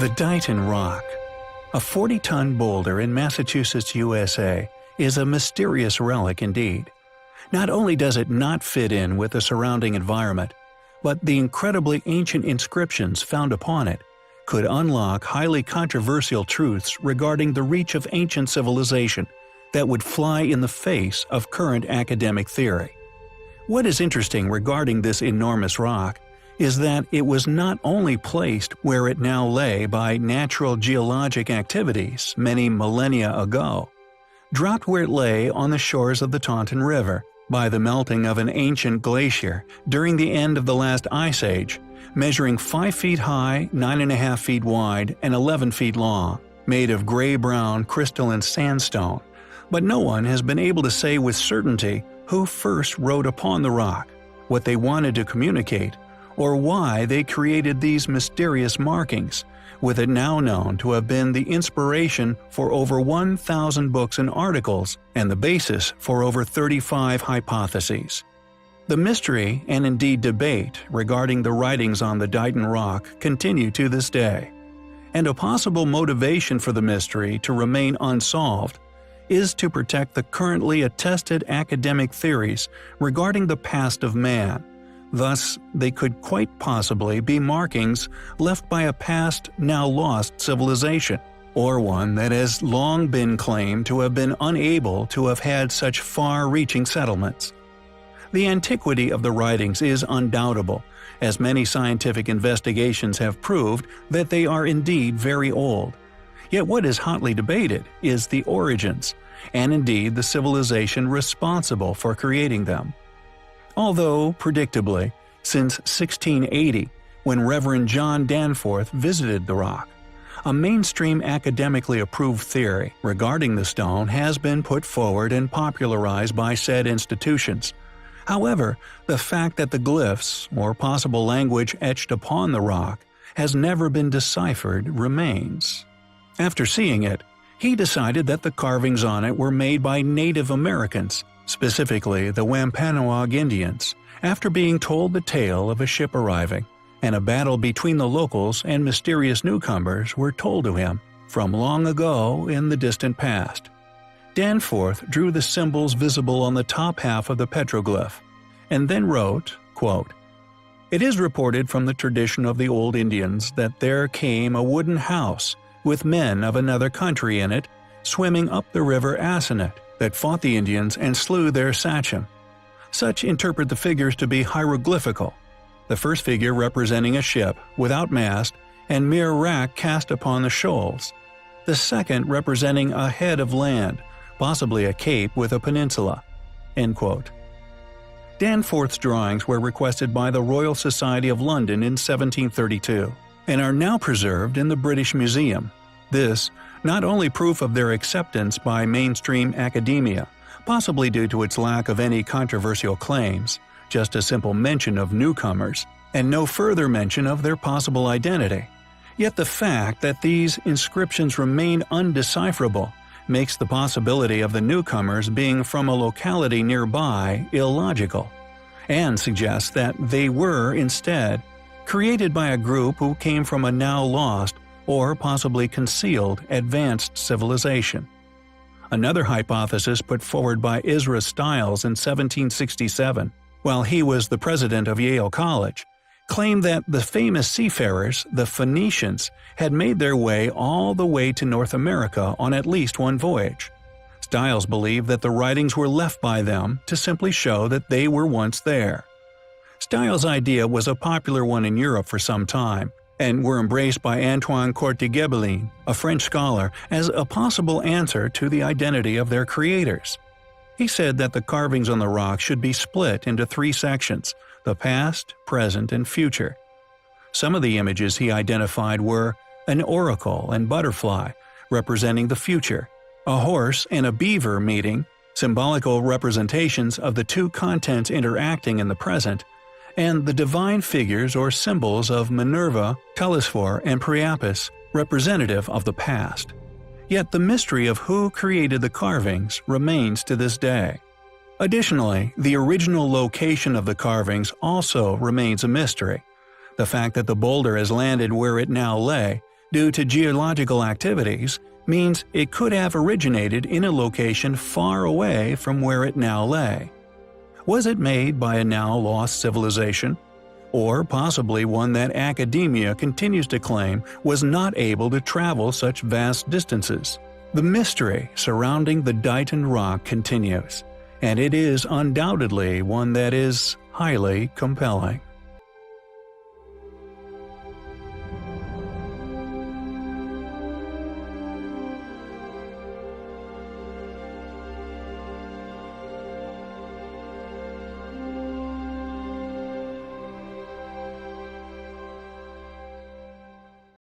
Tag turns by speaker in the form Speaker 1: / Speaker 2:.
Speaker 1: The Dighton Rock, a 40-ton boulder in Massachusetts, USA, is a mysterious relic indeed. Not only does it not fit in with the surrounding environment, but the incredibly ancient inscriptions found upon it could unlock highly controversial truths regarding the reach of ancient civilization that would fly in the face of current academic theory. What is interesting regarding this enormous rock is that it was not only placed where it now lay by natural geologic activities many millennia ago, dropped where it lay on the shores of the Taunton River by the melting of an ancient glacier during the end of the last ice age, measuring 5 feet high, 9.5 feet wide, and 11 feet long, made of gray-brown crystalline sandstone. But no one has been able to say with certainty who first wrote upon the rock, what they wanted to communicate, or why they created these mysterious markings, with it now known to have been the inspiration for over 1,000 books and articles and the basis for over 35 hypotheses. The mystery and indeed debate regarding the writings on the Dighton Rock continue to this day, and a possible motivation for the mystery to remain unsolved is to protect the currently attested academic theories regarding the past of man. Thus, they could quite possibly be markings left by a past, now lost civilization, or one that has long been claimed to have been unable to have had such far-reaching settlements. The antiquity of the writings is undoubtable, as many scientific investigations have proved that they are indeed very old. Yet what is hotly debated is the origins, and indeed the civilization responsible for creating them. Although, predictably, since 1680, when Reverend John Danforth visited the rock, a mainstream academically approved theory regarding the stone has been put forward and popularized by said institutions. However, the fact that the glyphs, or possible language etched upon the rock, has never been deciphered remains. After seeing it, he decided that the carvings on it were made by Native Americans, specifically the Wampanoag Indians, after being told the tale of a ship arriving, and a battle between the locals and mysterious newcomers were told to him from long ago in the distant past. Danforth drew the symbols visible on the top half of the petroglyph, and then wrote, quote, "It is reported from the tradition of the old Indians that there came a wooden house with men of another country in it, swimming up the river Assonet, that fought the Indians and slew their sachem. Such interpret the figures to be hieroglyphical, the first figure representing a ship without mast and mere wrack cast upon the shoals, the second representing a head of land, possibly a cape with a peninsula." End quote. Danforth's drawings were requested by the Royal Society of London in 1732, and are now preserved in the British Museum. This, not only proof of their acceptance by mainstream academia, possibly due to its lack of any controversial claims, just a simple mention of newcomers, and no further mention of their possible identity. Yet the fact that these inscriptions remain undecipherable makes the possibility of the newcomers being from a locality nearby illogical, and suggests that they were, instead, created by a group who came from a now lost or possibly concealed advanced civilization. Another hypothesis put forward by Ezra Stiles in 1767, while he was the president of Yale College, claimed that the famous seafarers, the Phoenicians, had made their way all the way to North America on at least one voyage. Stiles believed that the writings were left by them to simply show that they were once there. Stiles' idea was a popular one in Europe for some time, and were embraced by Antoine Courtegebalin, a French scholar, as a possible answer to the identity of their creators. He said that the carvings on the rock should be split into 3 sections: the past, present, and future. Some of the images he identified were an oracle and butterfly, representing the future, a horse and a beaver meeting, symbolical representations of the two contents interacting in the present, and the divine figures or symbols of Minerva, Telesphore, and Priapus, representative of the past. Yet the mystery of who created the carvings remains to this day. Additionally, the original location of the carvings also remains a mystery. The fact that the boulder has landed where it now lay due to geological activities means it could have originated in a location far away from where it now lay. Was it made by a now lost civilization? Or possibly one that academia continues to claim was not able to travel such vast distances? The mystery surrounding the Dighton Rock continues, and it is undoubtedly one that is highly compelling.